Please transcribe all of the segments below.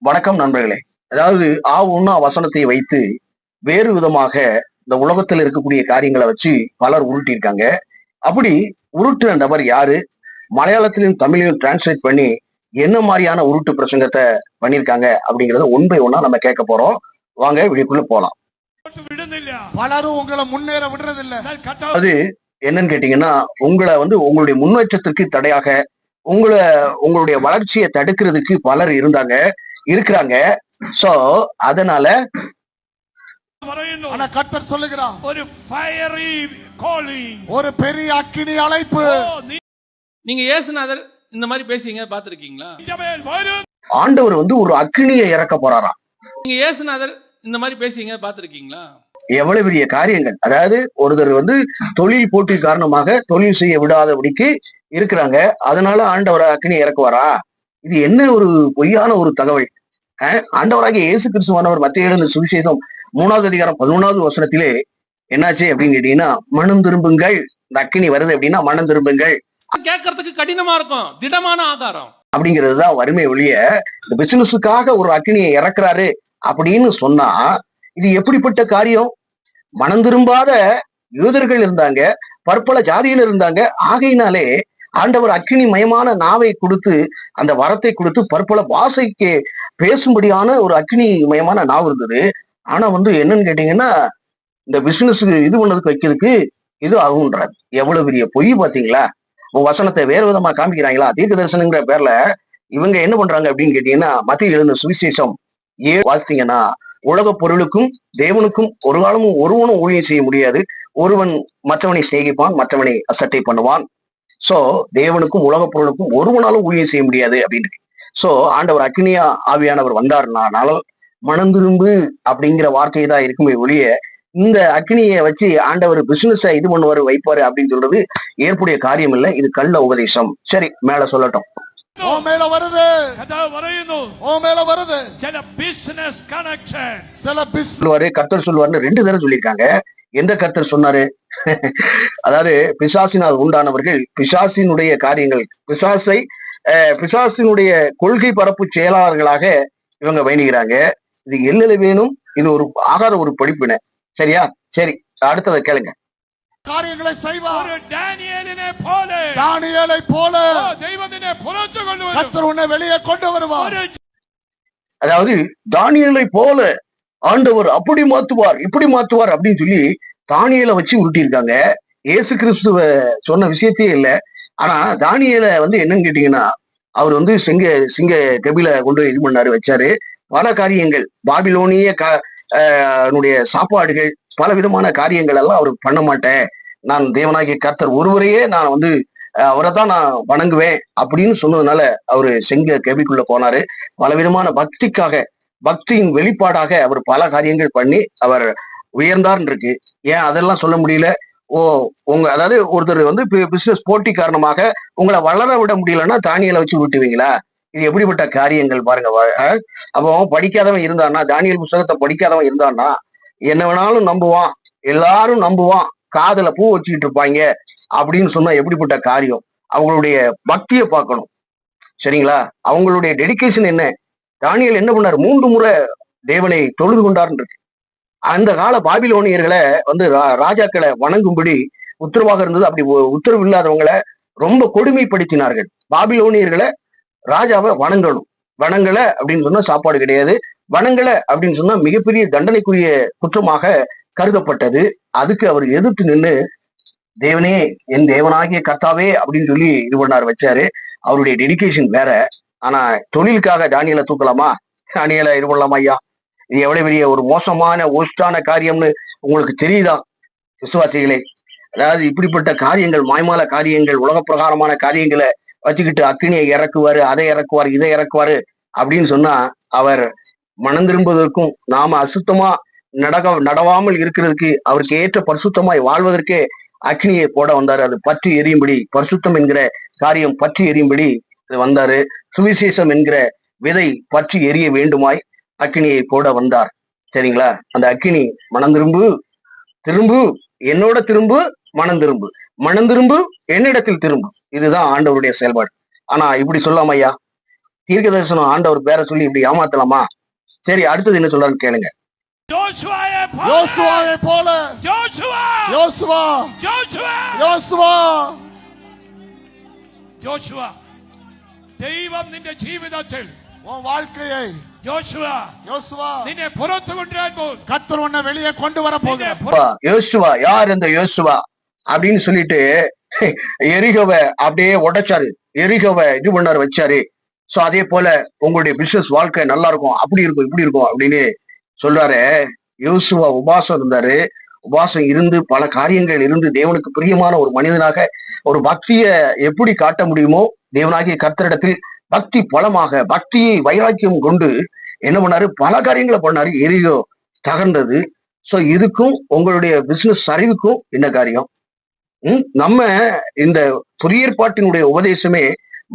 வணக்கம் நண்பர்களே. அதாவது உண்ணா வசனத்தை வைத்து வேறு விதமாக இந்த உலகத்தில் இருக்கக்கூடிய காரியங்களை வச்சு பலர் உருட்டியிருக்காங்க. அப்படி உருட்டுன நபர் யாரு? மலையாளத்திலும் தமிழிலும் டிரான்ஸ்லேட் பண்ணி என்ன மாதிரியான உருட்டு பிரசங்கத்தை பண்ணியிருக்காங்க அப்படிங்கறத ஒன் பை ஒன்னா நம்ம கேட்க போறோம். வாங்க வீடியோக்குள்ள போலாம். பலரும் உங்களை முன்னேற விடுறதில்ல. அது என்னன்னு கேட்டீங்கன்னா, உங்களை உங்களுடைய முன்னேற்றத்திற்கு தடையாக, உங்களுடைய வளர்ச்சியை தடுக்கிறதுக்கு பலர் இருக்கிறாங்க. சோ அதனால கர்த்தர் சொல்லுகிறார், ஒரு fiery calling, ஒரு பெரிய அக்கினி அழைப்பு. நீங்க இயேசுநாதர் இந்த மாதிரி பேசிங்க பாத்திருக்கீங்களா? ஆண்டவர் ஒரு அக்கினியை இறக்க போறாராம். நீங்க இயேசுநாதர் இந்த மாதிரி பேசிங்க பாத்திருக்கீங்களா? எவ்வளவு பெரிய காரியங்கள். அதாவது ஒருத்தர் தொழில் போட்டி காரணமாக தொழில் செய்ய விடாதபடிக்கு இருக்கிறாங்க. அதனால ஆண்டவர் அக்கினி இறக்குவாரா? இது என்ன ஒரு பொய்யான ஒரு தகவல். ஆண்டவராகிய இயேசு கிறிஸ்துவானவர் மத்திய எழுதின சுவிசேஷம் 3வது அதிகாரம் 11வது வசனத்திலே என்னாச்சு அப்படின்னு கேட்டீங்கன்னா, மனம் திரும்புங்கள். இந்த அக்கினி வருது அப்படின்னா மனம் திரும்புங்கள். கேட்கறதுக்கு கடினமா இருக்கும், திடமான ஆதாரம் அப்படிங்கிறதுதான் வறுமை ஒழிய, இந்த பிசினஸுக்காக ஒரு அக்கினியை இறக்குறாரு அப்படின்னு சொன்னா இது எப்படிப்பட்ட காரியம்? மனம் திரும்பாத யூதர்கள் இருந்தாங்க, பற்பல ஜாதியில் இருந்தாங்க. ஆகையினாலே ஆண்டவர் அக்கினி மயமான நாவை கொடுத்து, அந்த வரத்தை கொடுத்து பற்பல வாசைக்கு பேசும்படியான ஒரு அக்கினி மயமான நாவு இருந்தது. ஆனா என்னன்னு கேட்டீங்கன்னா, இந்த பிசினஸுக்கு இது பண்ணதுக்கு வைக்கிறதுக்கு இது ஆகுன்றார். எவ்வளவு பெரிய பொய் பாத்தீங்களா? வசனத்தை வேறு விதமா காமிக்கிறாங்களா? தீர்க்க தரிசனங்கிற பேர்ல இவங்க என்ன பண்றாங்க அப்படின்னு கேட்டீங்கன்னா, மத்திய எழுதின சுவிசேஷம் 7 வாசித்தீங்கன்னா, உலக பொருளுக்கும் தேவனுக்கும் ஒரு காலமும் ஒருவனும் ஊழியம் செய்ய முடியாது. ஒருவன் மற்றவனை சிநேகிப்பான், மற்றவனை அசட்டை பண்ணுவான். சோ தேவனுக்கும் உலக பொருளுக்கும் ஒருவனாலும் ஊழியம் செய்ய முடியாது அப்படின்னு. சோ ஆண்டவர் அக்கினியா ஆவியானவர் வந்தாருனால மனம் திரும்பு அப்படிங்கிற வார்த்தையை தான் இருக்குமே ஒழிய, இந்த அக்கினியை வச்சு ஆண்டவர் பிசினஸ இது பண்ணுவாரு வைப்பாரு அப்படின்னு சொல்றது ஏற்புடைய காரியம் இல்லை. இது கள்ள உபதேசம். சரி, மேல சொல்லட்டும். ஓ மேல வருது, ஓ மேல வருது. சில பிசினஸ் கனெக்ஷன், சில சொல்லுவாரு, கர்த்தர் சொல்லுவாருன்னு 2 தடவை சொல்லியிருக்காங்க. எந்த கர்த்தர் சொன்னாரு? அதாவது பிசாசினால் உண்டானவர்கள் பிசாசினுடைய காரியங்கள், பிசாசினுடைய கொள்கை பரப்பு செயலாளர்களாக இவங்க பயணிக்கிறாங்க. இது எல்லையில வேணும். இது ஒரு ஆகாத ஒரு படிப்பினை. சரியா? சரி, அடுத்ததை கேளுங்க. காரியங்களை செய்வார். தானியேலை போல கர்த்தர் உன்னை வெளியே கொண்டு வருவார். அதாவது தானியேலை போல ஆண்டவர் அப்படி மாத்துவார், இப்படி மாத்துவார் அப்படின்னு சொல்லி தானியேலை வச்சு உருட்டியிருக்காங்க. இயேசு கிறிஸ்துவ சொன்ன விஷயத்தையே இல்லை. ஆனா தானியேலை என்னன்னு கேட்டீங்கன்னா, அவர் சிங்க கபில கொண்டு இது பண்ணாரு, வச்சாரு. பல காரியங்கள், பாபிலோனிய சாப்பாடுகள், பல விதமான காரியங்கள் எல்லாம் அவர் பண்ண மாட்டேன், நான் தேவனாகிய கர்த்தர் ஒருவரையே நான் அவரை தான் நான் வணங்குவேன் அப்படின்னு சொன்னதுனால அவரு செங்க கபிக்குள்ள போனாரு. பல விதமான பக்தியின் வெளிப்பாடாக அவர் பல காரியங்கள் பண்ணி அவர் உயர்ந்தார்ன்னு இருக்கு. ஏன் அதெல்லாம் சொல்ல முடியல? அதாவது ஒருத்தர் பிசினஸ் போட்டி காரணமாக உங்களை வளர விட முடியலன்னா தானியலை வச்சு விட்டுவீங்களா? இது எப்படிப்பட்ட காரியங்கள் பாருங்க. அப்போ படிக்காதவன் இருந்தான்னா, தானியல் புஸ்தகத்தை படிக்காதவன் இருந்தான்னா என்ன வேணாலும் நம்புவான், எல்லாரும் நம்புவான், காதுல பூ வச்சுக்கிட்டு இருப்பாங்க அப்படின்னு சொன்னா எப்படிப்பட்ட காரியம்? அவங்களுடைய பக்தியை பார்க்கணும். சரிங்களா? அவங்களுடைய டெடிகேஷன் என்ன? தானியல் என்ன பண்ணாரு? 3 முறை தேவனை தொழுது கொண்டார்ன்னு இருக்கு. அந்த கால பாபிலோனியர்களை ராஜாக்களை வணங்கும்படி உத்தரவாக இருந்தது. அப்படி உத்தரவு இல்லாதவங்களை ரொம்ப கொடுமைப்படுத்தினார்கள். பாபிலோனியர்களை ராஜாவை வணங்கல அப்படின்னு சொன்னா சாப்பாடு கிடையாது, வணங்கல அப்படின்னு சொன்னா மிகப்பெரிய தண்டனைக்குரிய குற்றமாக கருதப்பட்டது. அதுக்கு அவர் எதிர்த்து நின்று, தேவனே, என் தேவனாகிய கர்த்தாவே அப்படின்னு சொல்லி இது பண்ணாரு, வச்சாரு. அவருடைய டெடிகேஷன் வேற. ஆனா தொழிலுக்காக தானியலை தூக்கலாமா? தானியலை இது பண்ணலாமா? ஐயா, இது எவ்வளவு பெரிய ஒரு மோசமான ஒஸ்டான காரியம்னு உங்களுக்கு தெரியுதா விசுவாசிகளே? அதாவது இப்படிப்பட்ட காரியங்கள், மாய்மால காரியங்கள், உலக பிரகாரமான காரியங்களை வச்சுக்கிட்டு அக்கினியை இறக்குவாரு, அதை இறக்குவாரு, இதை இறக்குவாரு அப்படின்னு சொன்னா, அவர் மனம் திரும்புவதற்கும் நாம அசுத்தமா நடவாமல் இருக்கிறதுக்கு, அவருக்கு ஏற்ற பரிசுத்தமாய் வாழ்வதற்கே அக்னியை போட வந்தாரு. அது பற்றி எரியும்படி, பரிசுத்தம் என்கிற காரியம் பற்றி எரியும்படி வந்தாரு. சுவிசேஷம் என்கிற விதை பற்றி எரிய வேண்டுமாய் அக்கினியை போட வந்தார். சரிங்களா? அந்த அக்கினி மனம் திரும்பு, என்னோட திரும்பு, மனம் திரும்பு, என்னிடத்தில் திரும்பு. இதுதான் ஆண்டவருடைய செயல்பாடு. ஆனா இப்படி சொல்லாம ஐயா, தீர்க்க தரிசனம் ஆண்டவர் பேரை சொல்லி இப்படி ஏமாத்தலாமா? சரி, அடுத்தது என்ன சொல்றான்னு கேளுங்க. யோசுவாவை போல യോശുവ ദൈവം നിന്റെ ജീവിതത്തിൽ உன் வாழ்க்கையை யோசுவா നിന്നെ പുറത്തു കൊണ്ടുവരാൻ പോകുന്നു. கர்த்தர் உன்னை வெளியே கொண்டு வர போகிறார். யோசுவா யார்? இந்த யோசுவா அப்படின்னு சொல்லிட்டு எரிகோவை அப்படியே உடைச்சாரு, எரிகோவை இது பண்ணாரு, வச்சாரு. சோ அதே போல உங்களுடைய பிசினஸ் வாழ்க்கை நல்லா இருக்கும், அப்படி இருக்கும், இப்படி இருக்கும் அப்படின்னு சொல்றாரு. யோசுவா உபாசம் இருந்தாரு. உபாசம் இருந்து பல காரியங்கள் இருந்து தேவனுக்கு பிரியமான ஒரு மனிதனாக ஒரு பக்திய எப்படி காட்ட முடியுமோ தேவனாகிய கர்த்தரிடத்தில் பக்தி பலமாக பக்தியை வைராக்கியம் கொண்டு என்ன பண்ணாரு, பல காரியங்களை பண்ணாரு. எரிகோ தகர்ந்தது. சோ இதுக்கும் உங்களுடைய பிசினஸ் சரிவுக்கும் என்ன காரியம்? நம்ம இந்த புதிய ஏற்பாட்டினுடைய உபதேசமே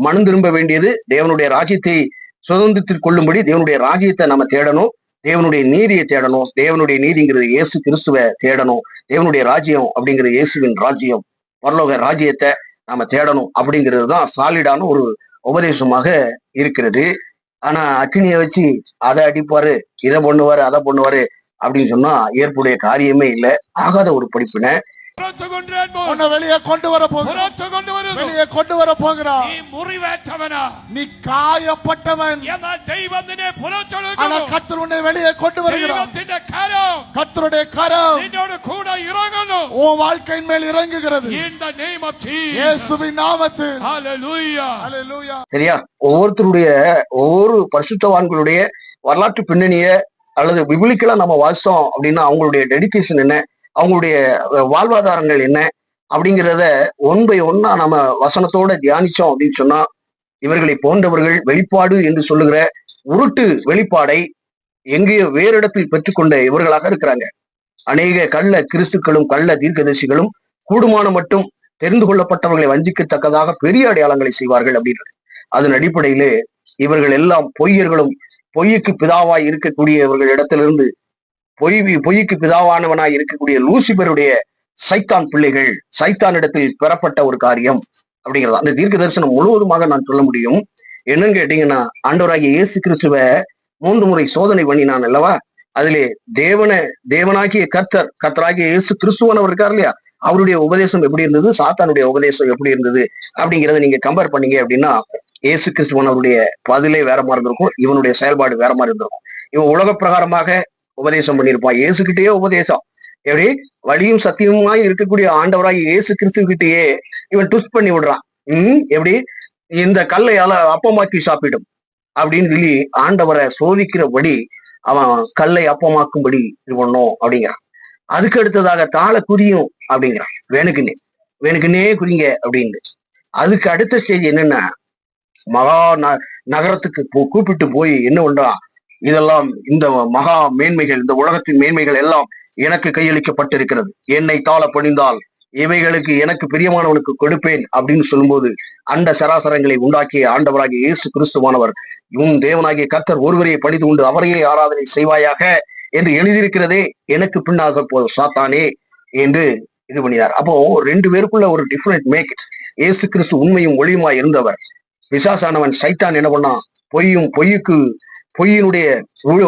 மனம் திரும்ப வேண்டியது. தேவனுடைய ராஜ்யத்தை சுதந்திரத்தில் கொள்ளும்படி தேவனுடைய ராஜ்யத்தை நம்ம தேடணும், தேவனுடைய நீதியை தேடணும். தேவனுடைய நீதிங்கிறது இயேசு கிறிஸ்துவை தேடணும். தேவனுடைய ராஜ்யம் அப்படிங்கிறது இயேசுவின் ராஜ்யம், பரலோக ராஜ்யத்தை நாம தேடணும் அப்படிங்கிறது தான் சாலிடான ஒரு உபதேசமாக இருக்கிறது. ஆனா அக்கினியை வச்சு அதை அடிப்பாரு, இதை பண்ணுவாரு, அதை பண்ணுவாரு அப்படின்னு சொன்னா ஏற்புடைய காரியமே இல்லை. ஆகாத ஒரு படிப்பினை. உன்னை வெளியே கொண்டு வர போகிறார். வெளியே கொண்டு வர போகிறார். நீ முறிவேற்றவனா, நீ காயப்பட்டவன். ஆனா கர்த்தர் உன்னை வெளியே கொண்டு வருகிறார். கர்த்தருடைய கரம் என்னோட கூட இறங்கணும், உன் வாழ்க்கையின் மேல் இறங்குகிறது. in the name of Jesus. இயேசுவின் நாமத்தில். Hallelujah. Hallelujah. சரியா? ஒவ்வொரு பரிசுத்தவான்களுடைய வரலாற்று பின்னணிய அல்லது பிபிலிக்கலா நம்ம வாசிச்சோம் அப்படின்னா அவங்களுடைய டெடிகேஷன் என்ன, அவங்களுடைய வாழ்வாதாரங்கள் என்ன அப்படிங்கிறத ஒன் பை ஒன்னா நம்ம வசனத்தோட தியானிச்சோம் அப்படின்னு சொன்னா இவர்களை போன்றவர்கள் வெளிப்பாடு என்று சொல்லுகிற உருட்டு வெளிப்பாடை எங்கேயோ வேறு இடத்தில் பெற்றுக்கொண்ட இவர்களாக இருக்கிறாங்க. அநேக கள்ள கிறிஸ்துக்களும் கள்ள தீர்க்கதரிசிகளும் கூடுமான மட்டும் தெரிந்து கொள்ளப்பட்டவர்களை வஞ்சிக்கத்தக்கதாக பெரிய அடையாளங்களை செய்வார்கள் அப்படின்றது. அதன் அடிப்படையிலே இவர்கள் எல்லாம் பொய்யர்களும் பொய்யுக்கு பிதாவாய் இருக்கக்கூடியவர்கள் இடத்திலிருந்து பொய்க்கு பிதாவானவனாய் இருக்கக்கூடிய லூசிபருடைய சைத்தான் பிள்ளைகள், சைத்தான் இடத்தில் பெறப்பட்ட ஒரு காரியம் அப்படிங்கிறது அந்த தீர்க்க தரிசனம் முழுவதுமாக நான் சொல்ல முடியும். என்னன்னு கேட்டீங்கன்னா, ஆண்டவராகிய இயேசு கிறிஸ்துவை 3 முறை சோதனை பண்ணினான் அல்லவா? அதிலே தேவனாகிய கர்த்தராகிய இயேசு கிறிஸ்துவானவர் இருக்கார் இல்லையா, அவருடைய உபதேசம் எப்படி இருந்தது, சாத்தானுடைய உபதேசம் எப்படி இருந்தது அப்படிங்கிறத நீங்க கம்பேர் பண்ணீங்க அப்படின்னா இயேசு கிறிஸ்துவானவருடைய பதிலே வேற மாதிரி இருந்திருக்கும், இவனுடைய செயல்பாடு வேற மாதிரி இருந்திருக்கும். இவன் உலக பிரகாரமாக உபதேசம் பண்ணியிருப்பான், இயேசுகிட்டயே உபதேசம். எப்படி வழியும் சத்தியமாய் இருக்கக்கூடிய ஆண்டவராய் இயேசு கிறிஸ்து கிட்டேயே இவன் ட்விஸ்ட் பண்ணி விடுறான். எப்படி இந்த கல்லையால அப்பமாக்கி சாப்பிடும் அப்படின்னு சொல்லி ஆண்டவரை சோதிக்கிறபடி அவன் கல்லை அப்பமாக்கும்படி இது பண்ணும் அப்படிங்கிறான். அதுக்கு அடுத்ததாக தாள குறியும் அப்படிங்கிறான், வேணுக்குன்னே குறிங்க அப்படின்னு. அதுக்கு அடுத்த ஸ்டேஜ் என்னன்னா, மகா நகரத்துக்கு கூப்பிட்டு போய் என்ன பண்றான், இதெல்லாம் இந்த மகா மேன்மைகள், இந்த உலகத்தின் மேன்மைகள் எல்லாம் எனக்கு கையளிக்கப்பட்டிருக்கிறது, என்னை தாழ பணிந்தால் இவைகளுக்கு எனக்கு பிரியமானவனுக்கு கொடுப்பேன் அப்படின்னு சொல்லும்போது அண்ட சராசரங்களை உண்டாக்கிய ஆண்டவராகிய இயேசு கிறிஸ்துவானவர் உன் தேவனாகிய கர்த்தர் ஒருவரையே பணிந்து கொண்டு அவரையே ஆராதனை செய்வாயாக என்று எழுதியிருக்கிறதே, எனக்கு பின்னாக போ சாத்தானே என்று இது பண்ணினார். அப்போ 2 பேருக்குள்ள ஒரு டிஃபரெண்ட் மேக் இட். இயேசு கிறிஸ்து உண்மையும் ஒளியுமாய் இருந்தவர். பிசாசானவன் சைத்தான் என்ன பண்ணான், பொய்யினுடைய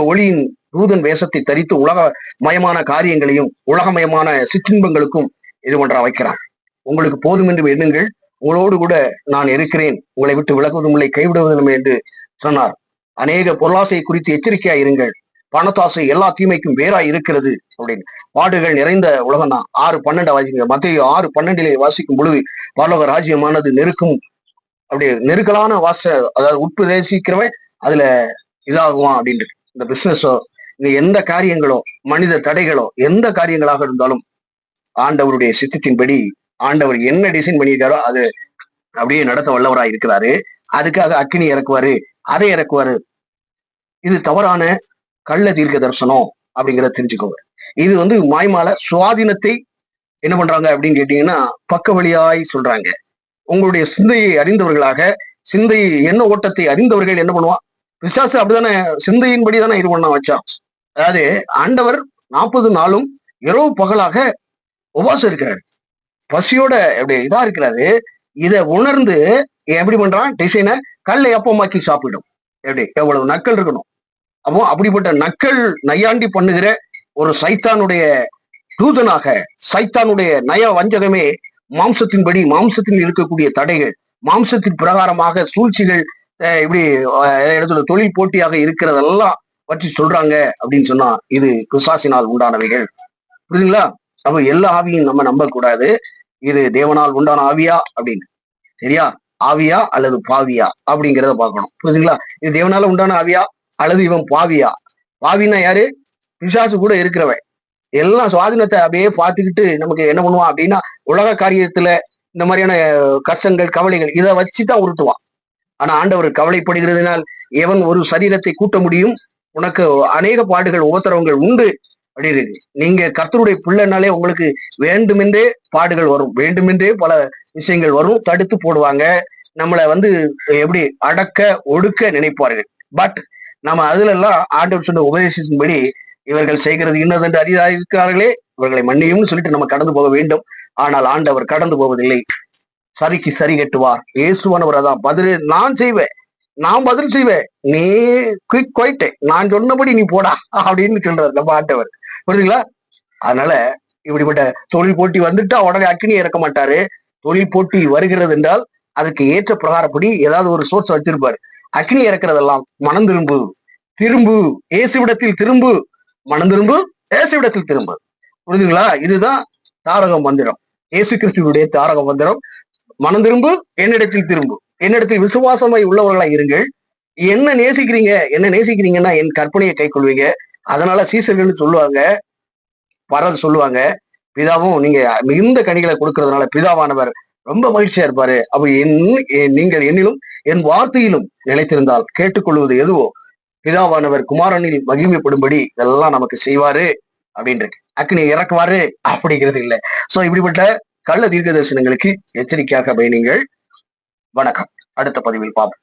ஒளியின் தூதன் வேஷத்தை தரித்து உலகமயமான காரியங்களையும் உலகமயமான சிற்றின்பங்களுக்கும் இது பண்ற வைக்கிறான். உங்களுக்கு போதும் என்று எண்ணுங்கள், உங்களோடு கூட நான் இருக்கிறேன், உங்களை விட்டு விலகுவதும் இல்லை கைவிடுவதும் என்று சொன்னார். அநேக பொருளாசை குறித்து எச்சரிக்கையா இருங்கள், பணத்தாசை எல்லா தீமைக்கும் வேறாய் இருக்கிறது அப்படின்னு. பாடுகள் நிறைந்த உலகம் தான். 6:12 வாசிங்க. மத்தேயு 6:12 வாசிக்கும் பொழுது பரலோக ராஜ்யமானது நெருக்கும், அப்படியே நெருக்கலான அதாவது உட்பிரவேசிக்கிறவன் அதுல இதாகுவான் அப்படின்ட்டு. இந்த பிசினஸோ இந்த எந்த காரியங்களோ மனித தடைகளோ எந்த காரியங்களாக இருந்தாலும் ஆண்டவருடைய சித்தத்தின்படி ஆண்டவர் என்ன டிசைன் பண்ணியிருக்காரோ அது அப்படியே நடத்த வல்லவராய் இருக்கிறாரு. அதுக்காக அக்கினி இறக்குவாரு, அதை இறக்குவாரு. இது தவறான கள்ள தீர்க்க தரிசனம் அப்படிங்கிறத தெரிஞ்சுக்கோங்க. இது மாய்மால சுவாதீனத்தை என்ன பண்றாங்க அப்படின்னு கேட்டீங்கன்னா பக்க வழியாய் சொல்றாங்க. உங்களுடைய சிந்தையை அறிந்தவர்களாக, சிந்தை எண்ண ஓட்டத்தை அறிந்தவர்கள் என்ன பண்ணுவான், பிசாசு அப்படித்தானே சிந்தையின்படி தானே இது பண்ண வச்சான். அதாவது ஆண்டவர் 40 நாளும் இரவு பகலாக உபவாசம் இருக்கிறாரு, பசியோட எப்படி இதா இருக்கிறாரு. இதை உணர்ந்து எப்படி பண்றான், டிசைனை கல்லை அப்பமாக்கி சாப்பிடும். எப்படி எவ்வளவு நக்கல் இருக்கணும். அப்போ அப்படிப்பட்ட நக்கல் நையாண்டி பண்ணுகிற ஒரு சைத்தானுடைய தூதனாக, சைத்தானுடைய நய வஞ்சகமே மாம்சத்தின்படி, மாம்சத்தில் இருக்கக்கூடிய தடைகள், மாம்சத்தின் பிரகாரமாக சூழ்ச்சிகள், இப்படி இடத்துல தொழில் போட்டியாக இருக்கிறதெல்லாம் பற்றி சொல்றாங்க அப்படின்னு சொன்னா இது பிசாசினால் உண்டானவைகள். புரியுதுங்களா? அப்ப எல்லா ஆவியும் நம்ம நம்ப கூடாது. இது தேவனால் உண்டான ஆவியா அப்படின்னு. சரியா? ஆவியா அல்லது பாவியா அப்படிங்கிறத பார்க்கணும். புரியுதுங்களா? இது தேவனால உண்டான ஆவியா அல்லது இவன் பாவியா? பாவின்னா யாரு? பிசாசு கூட இருக்கிறவன். எல்லாம் சுவாதீனத்தை அப்படியே பார்த்துக்கிட்டு நமக்கு என்ன பண்ணுவான் அப்படின்னா, உலக காரியத்துல இந்த மாதிரியான கஷ்டங்கள், கவலைகள் இதை வச்சுதான் உருட்டுவான். ஆனா ஆண்டவர் கவலைப்படுகிறதுனால் எவன் ஒரு சரீரத்தை கூட்ட முடியும்? உனக்கு அநேக பாடுகள், உபத்திரவங்கள் உண்டு அப்படின்னு இருக்கு. நீங்க கர்த்தருடைய பிள்ளைனாலே உங்களுக்கு வேண்டுமென்றே பாடுகள் வரும், வேண்டுமென்றே பல விஷயங்கள் வரும், தடுத்து போடுவாங்க, நம்மளை எப்படி அடக்க ஒடுக்க நினைப்பார்கள். பட் நம்ம அதுல எல்லாம் ஆண்டவர் சொன்ன உபதேசத்தின்படி இவர்கள் செய்கிறது இன்னதென்று அறிதாக இருக்கிறார்களே, இவர்களை மன்னியும்னு சொல்லிட்டு நம்ம கடந்து போக வேண்டும். ஆனால் ஆண்டவர் கடந்து போவதில்லை. சரிக்கு சரி கட்டுவார். இயேசுவானவர் அதான் நான் செய்வேன், நான் பதில் செய்வேன், நீ குயிக் குவைட்டே, நான் சொன்னபடி நீ போடா அப்படின்னு சொல்றாரு நம்ம ஆண்டவர். புரியுதுங்களா? அதனால இப்படிப்பட்ட தொழில் போட்டி வந்துட்டா உடனே அக்கினி இறக்க மாட்டாரு. தொழில் போட்டி வருகிறது என்றால் அதுக்கு ஏற்ற பிரகாரப்படி ஏதாவது ஒரு சோர்ஸ் வச்சிருப்பாரு. அக்னி இறக்குறதெல்லாம் மனம் திரும்பு, திரும்பு, இயேசுவிடத்தில் திரும்பு, மனம் திரும்பு, இயேசுவிடத்தில் திரும்பு. புரியுதுங்களா? இதுதான் தாரக மந்திரம், இயேசு கிறிஸ்துவுடைய தாரக மந்திரம். மனம் திரும்பு, என்னிடத்தில் திரும்பு, என்னிடத்தில் விசுவாசமாய் உள்ளவர்களாய் இருங்கள். என்ன நேசிக்கிறீங்கன்னா என் கற்பனையை கை கொள்வீங்க. அதனால சீசர்கள்னு சொல்லுவாங்க, பரர் சொல்லுவாங்க, பிதாவும் நீங்க மிகுந்த கனிகளை கொடுக்கறதுனால பிதாவானவர் ரொம்ப மகிழ்ச்சியா இருப்பாரு. அப்ப நீங்கள் என்னிலும் என் வார்த்தையிலும் நிலைத்திருந்தால் கேட்டுக்கொள்வது எதுவோ பிதாவானவர் குமாரனில் மகிமைப்படும்படி இதெல்லாம் நமக்கு செய்வாரு அப்படின்னு இருக்கு. அக்னி இறக்குவாரு அப்படிங்கிறது இல்லை. சோ இப்படிப்பட்ட கள்ள தீர்க்க தரிசனங்களுக்கு எச்சரிக்கையாக பயணிங்கள். வணக்கம். அடுத்த பதிவில் பார்ப்போம்.